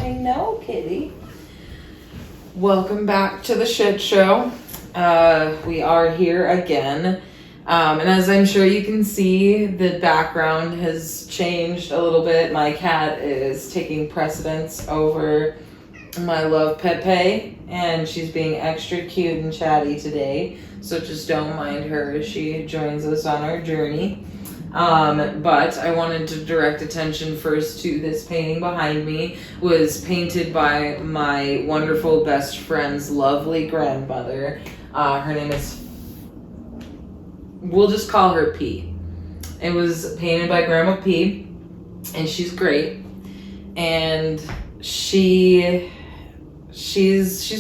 I know, kitty. Welcome back to the shit show. We are here again. And as I'm sure you can see, the background has changed a little bit. My cat is taking precedence over my love Pepe, and she's being extra cute and chatty today. So just don't mind her as she joins us on our journey. But I wanted to direct attention first to this painting behind me. Was painted by my wonderful best friend's lovely grandmother. Her name is, we'll just call her P. It was painted by Grandma P, and she's great. And she's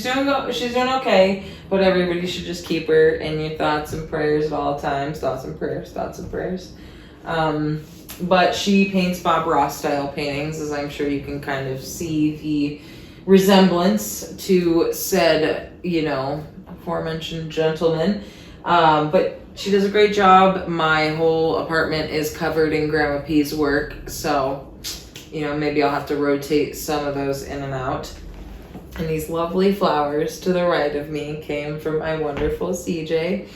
doing okay, but everybody should just keep her in your thoughts and prayers at all times. Thoughts and prayers. But she paints Bob Ross style paintings, as I'm sure you can kind of see the resemblance to said, aforementioned gentleman. But she does a great job. My whole apartment is covered in Grandma P's work, so, maybe I'll have to rotate some of those in and out. And these lovely flowers to the right of me came from my wonderful CJ.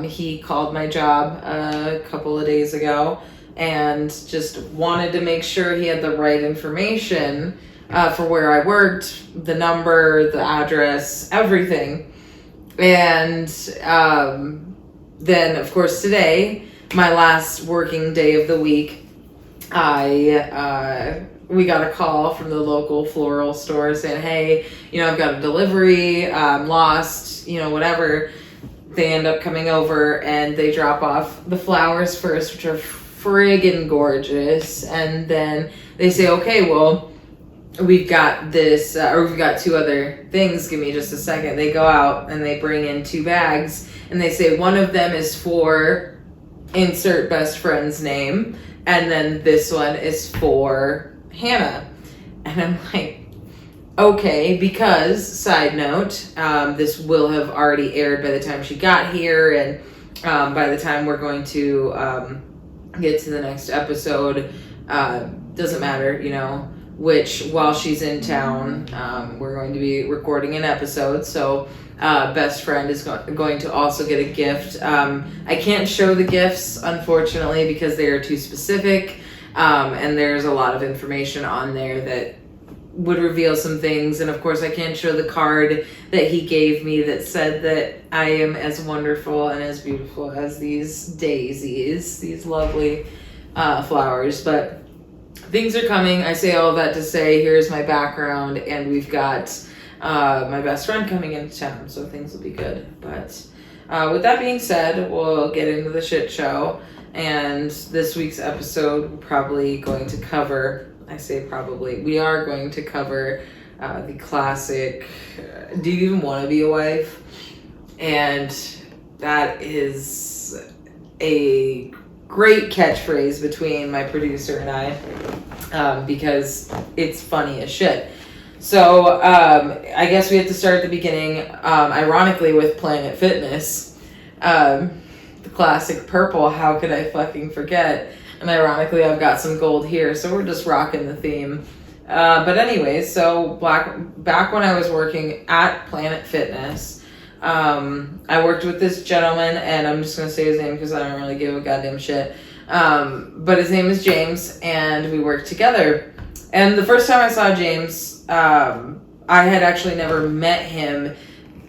He called my job a couple of days ago and just wanted to make sure he had the right information for where I worked, the number, the address, everything. And then, of course, today, my last working day of the week, we got a call from the local floral store saying, hey, I've got a delivery, I'm lost, whatever. They end up coming over and they drop off the flowers first, which are friggin' gorgeous. And then they say, okay, well, we've got this, or we've got two other things. Give me just a second. They go out and they bring in 2 bags and they say one of them is for insert best friend's name. And then this one is for Hannah. And I'm like, okay, because, side note, this will have already aired by the time she got here, and by the time we're going to get to the next episode, doesn't matter, which, while she's in town, we're going to be recording an episode, so best friend is going to also get a gift. I can't show the gifts, unfortunately, because they are too specific, and there's a lot of information on there that would reveal some things. And of course I can't show the card that he gave me that said that I am as wonderful and as beautiful as these daisies, these lovely flowers. But things are coming. I say all of that to say, here's my background, and we've got my best friend coming into town, so things will be good. But with that being said, we'll get into the shit show. And this week's episode, we're probably going to cover, I say probably, we are going to cover the classic, do you even want to be a wife? And that is a great catchphrase between my producer and I, because it's funny as shit. So I guess we have to start at the beginning, ironically with Planet Fitness. The classic purple, how could I fucking forget? And ironically, I've got some gold here, so we're just rocking the theme. But anyways, so back when I was working at Planet Fitness, I worked with this gentleman, and I'm just going to say his name because I don't really give a goddamn shit. But his name is James, and we worked together. And the first time I saw James, I had actually never met him.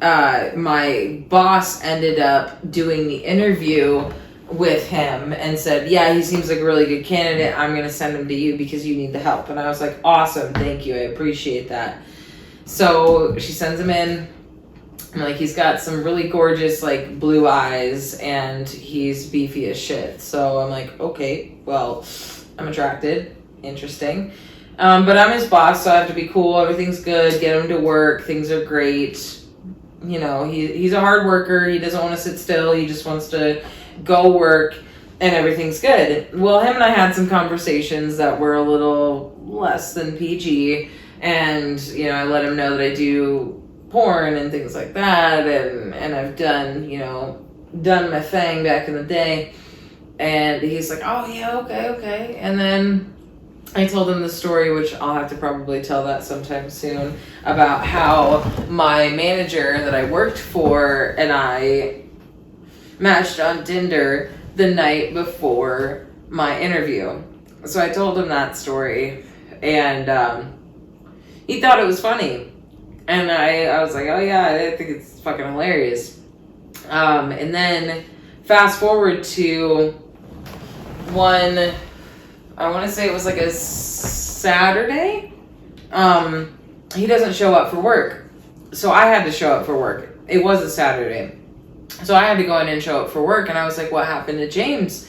My boss ended up doing the interview with him and said, yeah, he seems like a really good candidate. I'm going to send him to you because you need the help. And I was like, awesome. Thank you. I appreciate that. So she sends him in. I'm like, he's got some really gorgeous, blue eyes, and he's beefy as shit. So I'm like, okay, well, I'm attracted. Interesting. But I'm his boss, so I have to be cool. Everything's good. Get him to work. Things are great. He's a hard worker. He doesn't want to sit still. He just wants to go work, and everything's good. Well, him and I had some conversations that were a little less than PG, and, I let him know that I do porn and things like that, and I've done, done my thing back in the day. And he's like, oh, yeah, okay. And then I told him the story, which I'll have to probably tell that sometime soon, about how my manager that I worked for and I matched on Tinder the night before my interview. So I told him that story, and he thought it was funny. And I was like, oh yeah, I think it's fucking hilarious. And then fast forward to one, I want to say it was like a Saturday. He doesn't show up for work. So I had to show up for work. It was a Saturday. So I had to go in and show up for work. And I was like, what happened to James?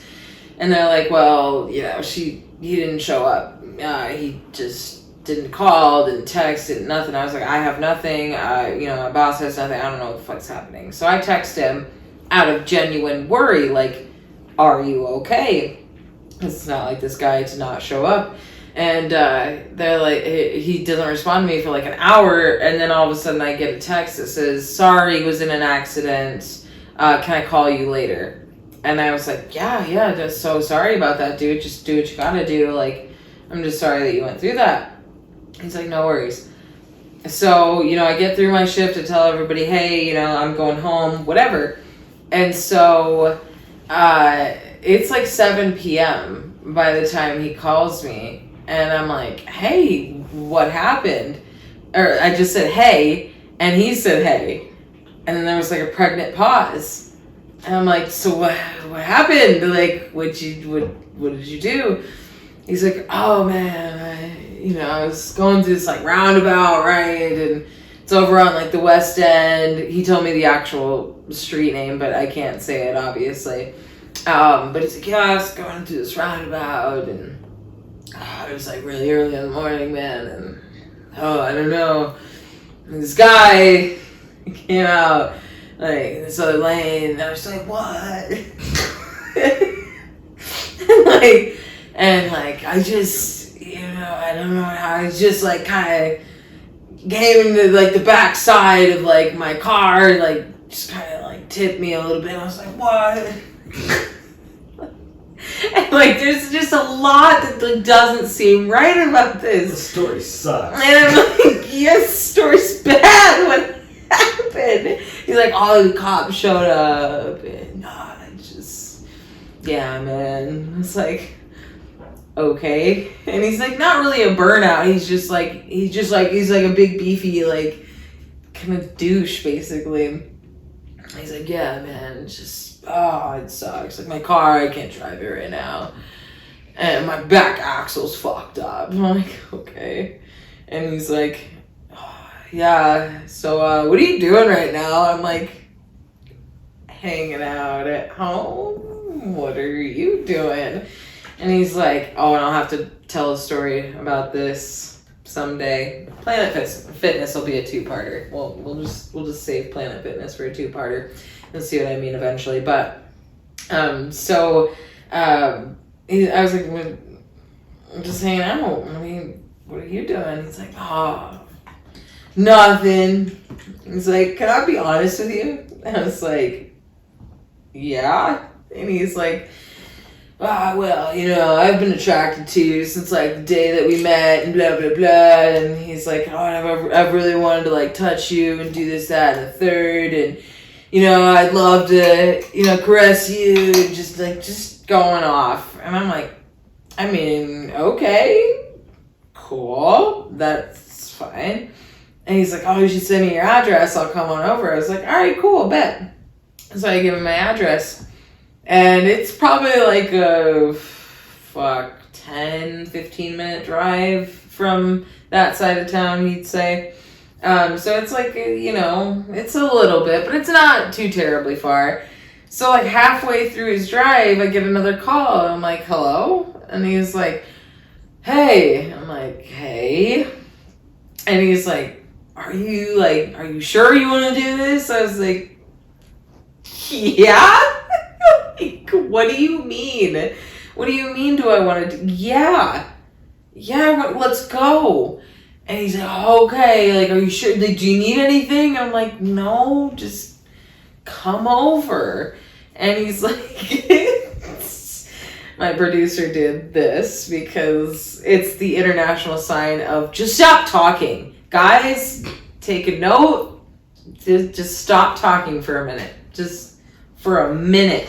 And they're like, well, you know, he didn't show up. He just didn't call, didn't text, didn't nothing. I was like, I have nothing. You know, my boss has nothing. I don't know what the fuck's happening. So I text him out of genuine worry, like, are you okay? It's not like this guy to not show up. And they're like, he doesn't respond to me for like an hour. And then all of a sudden I get a text that says, sorry, was in an accident. Can I call you later? And I was like, yeah, just so sorry about that, dude. Just do what you gotta do. Like, I'm just sorry that you went through that. He's like, no worries. So, you know, I get through my shift to tell everybody, hey, you know, I'm going home, whatever. And so it's like 7 p.m. by the time he calls me. And I'm like, hey, what happened? Or I just said, hey, and he said, hey. And then there was like a pregnant pause. And I'm like, so what happened? Like, what did you do? He's like, oh man, I was going through this like roundabout, right? And it's over on like the West End. He told me the actual street name, but I can't say it obviously. But he's like, yeah, I was going through this roundabout, and it was like really early in the morning, man. And I don't know. And this guy came out like in this other lane, and I was like, what? and I just, I don't know how, I just like kind of came into like the back side of like my car, like just kind of like tipped me a little bit. I was like, what? And like there's just a lot that like doesn't seem right about this. The story sucks. And I'm like, yes, the story's bad. What happened? He's like, all the cops showed up, and yeah, man. It's like, okay. And he's like, not really a burnout. He's like a big beefy, like kind of douche basically. He's like, yeah, man, it's just, it sucks. Like my car, I can't drive it right now. And my back axle's fucked up. I'm like, okay. And he's like, yeah, so what are you doing right now? I'm like, hanging out at home. What are you doing? And he's like, and I'll have to tell a story about this someday. Planet Fitness will be a two-parter. We'll just save Planet Fitness for a two-parter and see what I mean eventually. But I was like, I'm just hanging out. I mean, what are you doing? He's like, nothing. He's like, can I be honest with you? And I was like, yeah. And he's like, well, I've been attracted to you since like the day that we met and blah, blah, blah. And he's like, I've really wanted to like touch you and do this, that, and the third. And, I'd love to, caress you and just going off. And I'm like, I mean, okay, cool. That's fine. And he's like, you should send me your address. I'll come on over. I was like, all right, cool, bet. So I give him my address. And it's probably like a 10, 15 minute drive from that side of town, he'd say. So it's like, it's a little bit, but it's not too terribly far. So like halfway through his drive, I get another call. I'm like, hello? And he's like, hey. I'm like, hey. And he's like, are you sure you want to do this? I was like, yeah? Like, what do you mean? What do you mean do I want to do? Yeah, let's go. And he's like, okay, like, are you sure? Like, do you need anything? I'm like, no, just come over. And he's like, my producer did this because it's the international sign of just stop talking. Guys, take a note. Just stop talking for a minute. Just for a minute.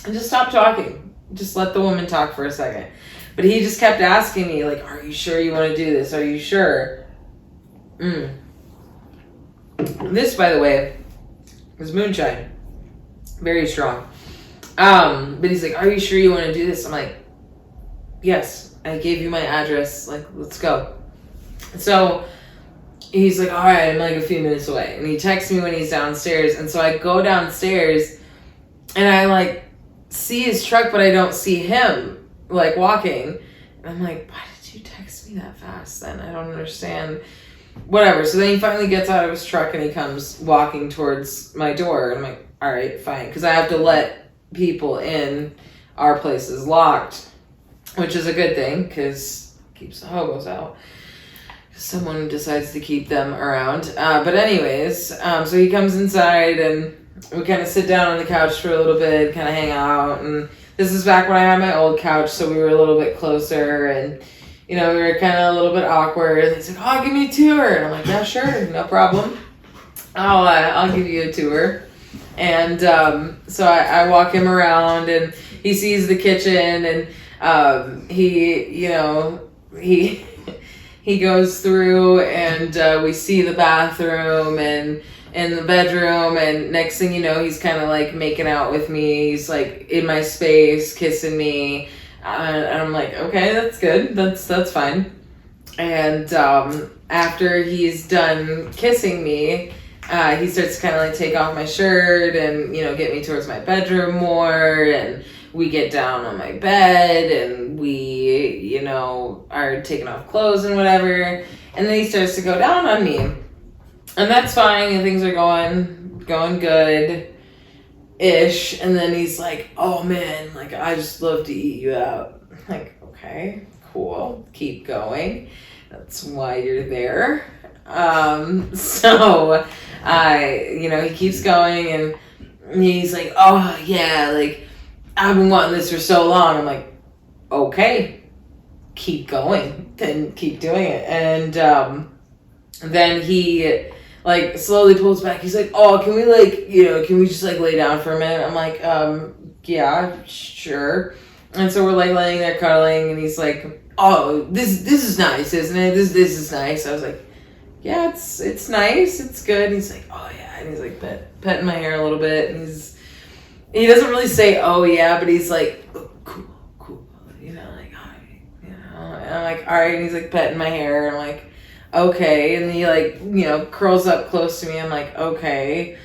And just stop talking. Just let the woman talk for a second. But he just kept asking me, like, are you sure you want to do this? Are you sure? This, by the way, is moonshine. Very strong. But he's like, are you sure you want to do this? I'm like, yes, I gave you my address. Like, let's go. So he's like, all right, I'm like a few minutes away. And he texts me when he's downstairs. And so I go downstairs and I like see his truck, but I don't see him like walking. And I'm like, why did you text me that fast then? I don't understand. Whatever. So then he finally gets out of his truck and he comes walking towards my door. And I'm like, all right, fine. Because I have to let people in. Our place is locked, which is a good thing because it keeps the hobos out. Someone decides to keep them around. But anyways, so he comes inside and we kind of sit down on the couch for a little bit, kind of hang out. And this is back when I had my old couch, so we were a little bit closer. And, you know, we were kind of a little bit awkward. And he's like, oh, give me a tour. And I'm like, yeah, sure, no problem. I'll give you a tour. And so I walk him around and he sees the kitchen and he goes through and we see the bathroom and in the bedroom, and next thing you know, he's kind of like making out with me. He's like in my space, kissing me, and I'm like, okay, that's good, that's fine. And after he's done kissing me, he starts to kind of like take off my shirt and, you know, get me towards my bedroom more, and we get down on my bed and we, you know, are taking off clothes and whatever, and then he starts to go down on me. And that's fine, and things are going good-ish. And then he's like, oh man, like, I just love to eat you out. I'm like, okay, cool, keep going. That's why you're there. So he keeps going, and he's like, oh yeah, like, I've been wanting this for so long. I'm like, okay, keep going, then keep doing it. And then he like slowly pulls back. He's like, oh, can we like, you know, can we just like lay down for a minute? I'm like, yeah, sure. And so we're like laying there cuddling, and he's like, oh, this is nice, isn't it? This is nice. I was like, yeah, it's nice, it's good. And he's like, oh yeah, and he's like petting my hair a little bit, and he doesn't really say oh yeah, but he's like, oh, cool, you know, like, all right, you know. And I'm like, all right, and he's like petting my hair, and I'm like, okay. And he like, you know, curls up close to me. I'm like, okay.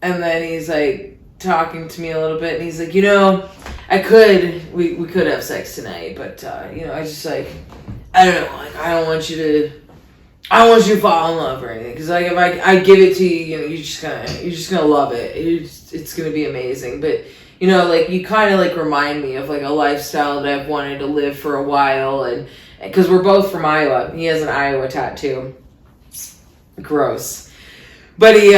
And then he's like talking to me a little bit, and he's like, you know, we could have sex tonight, but you know, I just like, I don't know, like, I don't want you to fall in love or anything, because like if I give it to you, you know, you're just gonna love it. It's gonna be amazing. But you know, like, you kind of like remind me of like a lifestyle that I've wanted to live for a while, and because we're both from Iowa. He has an Iowa tattoo. Gross. But he's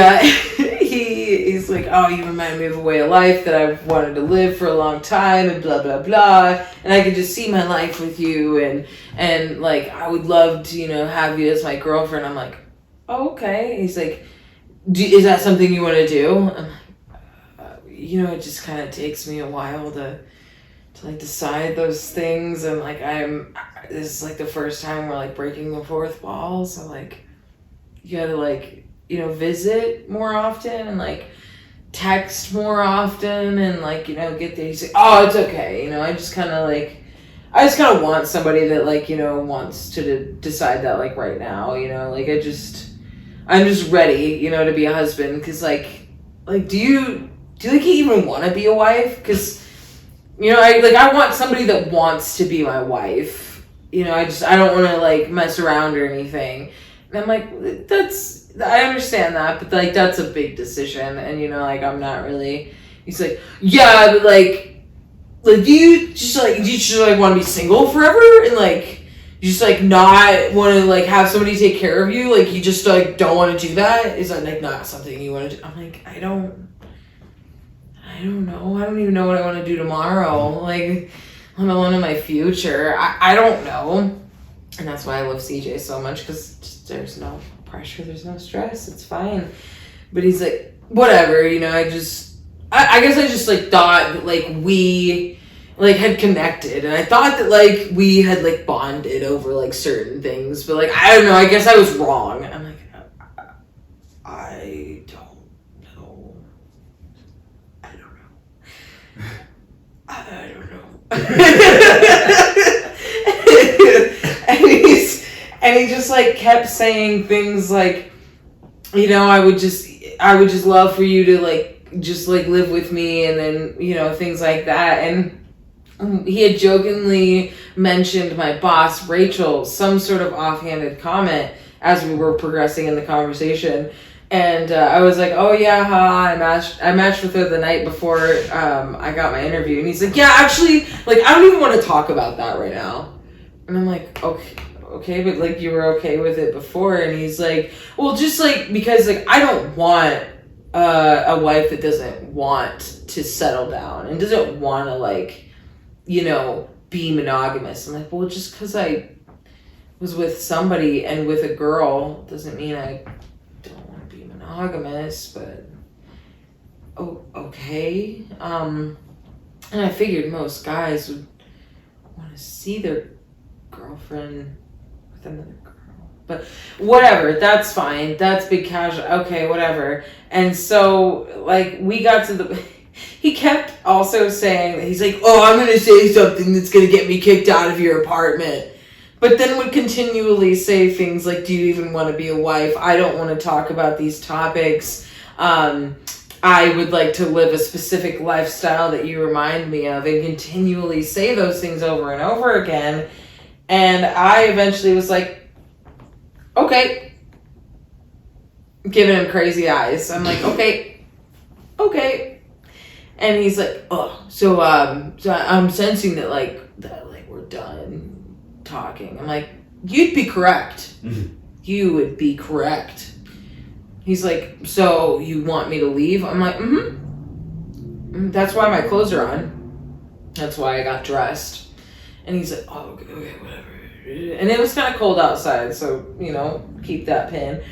like, oh, you remind me of a way of life that I've wanted to live for a long time, and blah, blah, blah. And I could just see my life with you, and like, I would love to, you know, have you as my girlfriend. I'm like, oh, okay. He's like, is that something you want to do? I'm like, you know, it just kind of takes me a while to like decide those things. And like, this is like the first time we're like breaking the fourth wall. So like, you gotta like, you know, visit more often and like text more often and like, you know, get there. You say, oh, it's okay. You know, I just kind of want somebody that like, you know, wants to decide that like right now, you know, like I'm just ready, you know, to be a husband. Cause like do you like even want to be a wife? Cause, you know, I want somebody that wants to be my wife. You know, I don't want to like mess around or anything. And I'm like, I understand that, but like, that's a big decision. And, you know, like, I'm not really, he's like, yeah, but like, do you just want to be single forever? And like, you just like not want to like have somebody take care of you? Like, you just like don't want to do that? Is that like not something you want to do? I'm like, I don't know. I don't even know what I want to do tomorrow. Like let alone in my future. I don't know. And that's why I love CJ so much, because there's no pressure, there's no stress, it's fine. But he's like, whatever, you know, I guess I just, like, thought that, like, we, like, had connected. And I thought that, like, we had, like, bonded over, like, certain things. But, like, I don't know, I guess I was wrong. I'm like, I don't know. and he just, like, kept saying things like, you know, I would just love for you to, like, just, like, live with me, and then, you know, things like that. And he had jokingly mentioned my boss, Rachel, some sort of offhanded comment as we were progressing in the conversation. And I was like, oh yeah, I matched with her the night before I got my interview. And he's like, yeah, actually, like, I don't even want to talk about that right now. And I'm like, okay, but, like, you were okay with it before. And he's like, well, just, like, because, like, I don't want a wife that doesn't want to settle down and doesn't want to, like, you know, be monogamous. I'm like, well, just because I was with somebody and with a girl doesn't mean I don't want to be monogamous. But okay. And I figured most guys would want to see their girlfriend with another girl. But whatever, that's fine. That's big casual. Okay, whatever. And so, like, we got to the... He kept also saying that he's like, oh, I'm going to say something that's going to get me kicked out of your apartment. But then would continually say things like, do you even want to be a wife? I don't want to talk about these topics. I would like to live a specific lifestyle that you remind me of, and continually say those things over and over again. And I eventually was like, okay. Giving him crazy eyes. I'm like, okay. And he's like, oh, so I'm sensing that we're done talking. I'm like, you'd be correct. Mm-hmm. You would be correct. He's like, so you want me to leave? I'm like, mm-hmm. That's why my clothes are on. That's why I got dressed. And he's like, oh, okay, whatever. And it was kind of cold outside, so, you know, keep that pin.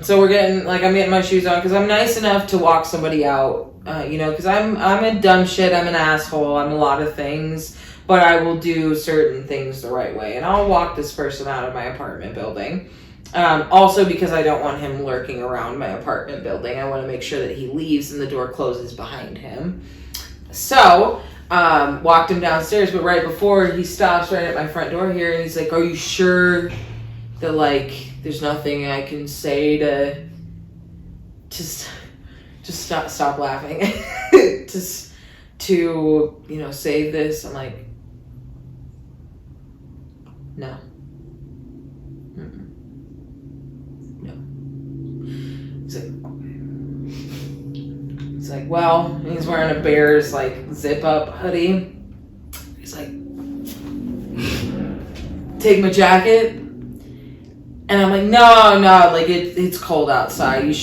So we're getting, like, I'm getting my shoes on because I'm nice enough to walk somebody out, you know, because I'm a dumb shit, I'm an asshole, I'm a lot of things, but I will do certain things the right way, and I'll walk this person out of my apartment building. Also because I don't want him lurking around my apartment building. I want to make sure that he leaves and the door closes behind him. So, walked him downstairs, but right before he stops right at my front door here, and he's like, are you sure that, like, there's nothing I can say to just stop laughing to you know, save this? I'm like, no. He's like, well, he's wearing a Bears, like, zip-up hoodie. He's like, take my jacket. And I'm like, no, like, it's cold outside. You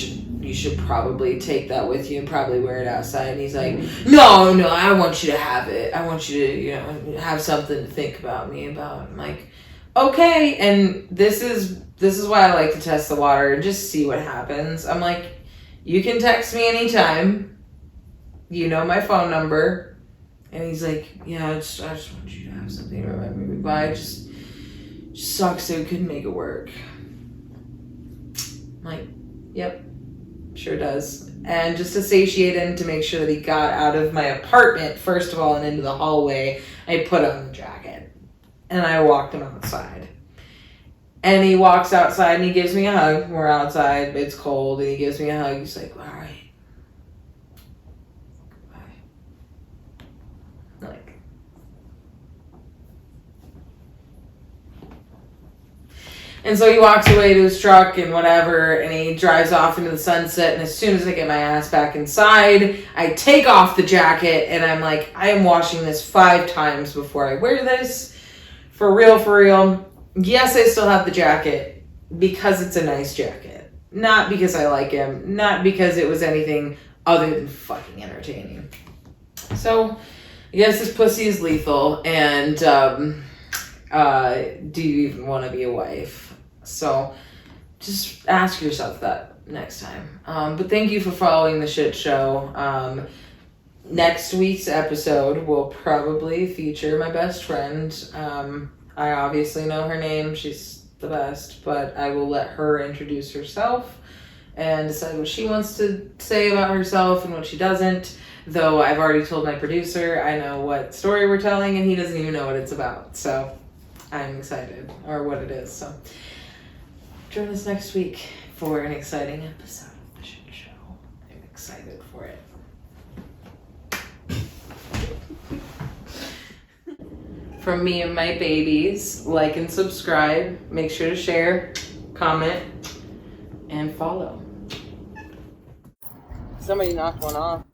should probably take that with you and probably wear it outside. And he's like, no, I want you to have it. I want you to, you know, have something to think about me about. I'm like, okay. And this is why I like to test the water and just see what happens. I'm like, you can text me anytime. You know my phone number. And he's like, yeah, I just want you to have something to remember me by. It just sucks that we couldn't make it work. I'm like, yep, sure does. And just to satiate him, to make sure that he got out of my apartment, first of all, and into the hallway, I put on the jacket. And I walked him outside. And he walks outside and he gives me a hug. We're outside, it's cold, and he gives me a hug. He's like, all right. Bye. Like. And so he walks away to his truck and whatever, and he drives off into the sunset. And as soon as I get my ass back inside, I take off the jacket, and I'm like, I am washing this 5 times before I wear this. For real. Yes, I still have the jacket because it's a nice jacket. Not because I like him. Not because it was anything other than fucking entertaining. So Yes, this pussy is lethal, and do you even want to be a wife? So just ask yourself that next time. But thank you for following the shit show. Next week's episode will probably feature my best friend. I obviously know her name. She's the best, but I will let her introduce herself and decide what she wants to say about herself and what she doesn't. Though I've already told my producer I know what story we're telling and he doesn't even know what it's about. So I'm excited, or what it is. So join us next week for an exciting episode of the shit show. I'm excited for it. From me and my babies, like and subscribe. Make sure to share, comment, and follow. Somebody knocked one off.